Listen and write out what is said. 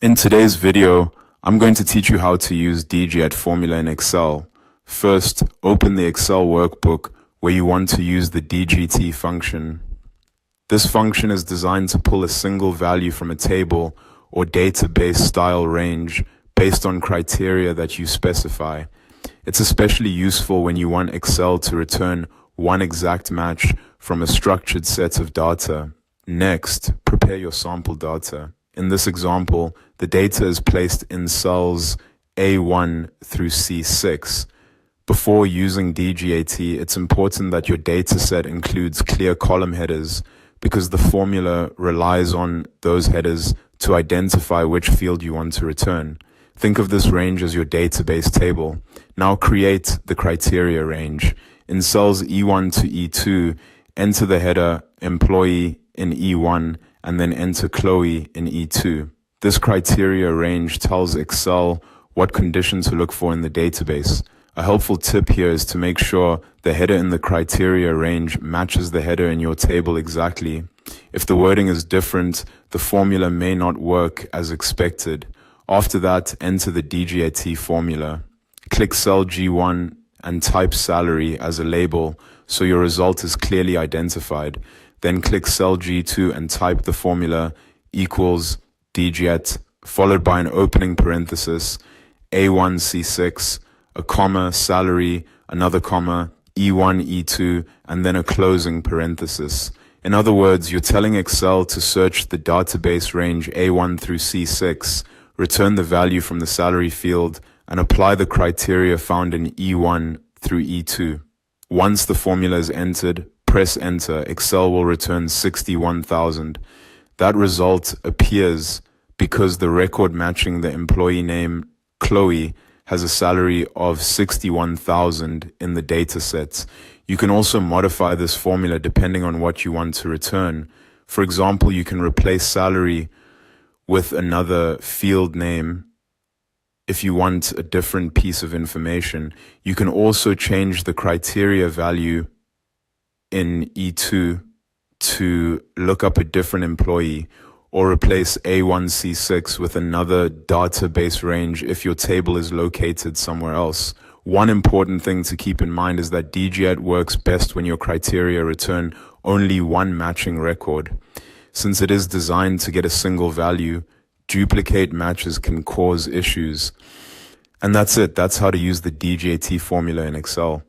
In today's video, I'm going to teach you how to use DGET formula in Excel. First, open the Excel workbook where you want to use the DGT function. This function is designed to pull a single value from a table or database style range based on criteria that you specify. It's especially useful when you want Excel to return one exact match from a structured set of data. Next, prepare your sample data. In this example, the data is placed in cells A1 through C6. Before using DGET, it's important that your data set includes clear column headers because the formula relies on those headers to identify which field you want to return. Think of this range as your database table. Now create the criteria range. In cells E1 to E2, enter the header employee in E1 and then enter Chloe in E2. This criteria range tells Excel what condition to look for in the database. A helpful tip here is to make sure the header in the criteria range matches the header in your table exactly. If the wording is different, the formula may not work as expected. After that, enter the DGET formula. Click cell G1 and type salary as a label so your result is clearly identified. Then click cell G2 and type the formula equals DGET, followed by an opening parenthesis, A1 C6, a comma, salary, another comma, E1 E2, and then a closing parenthesis. In other words, you're telling Excel to search the database range A1 through C6, return the value from the salary field, and apply the criteria found in E1 through E2. Once the formula is entered, press enter. Excel will return 61,000. That result appears because the record matching the employee name Chloe has a salary of 61,000 in the data set. You can also modify this formula depending on what you want to return. For example, you can replace salary with another field name if you want a different piece of information. You can also change the criteria value in E2 to look up a different employee, or replace A1C6 with another database range if your table is located somewhere else. One important thing to keep in mind is that DGET works best when your criteria return only one matching record. Since it is designed to get a single value, duplicate matches can cause issues. And that's it. That's how to use the DGET formula in Excel.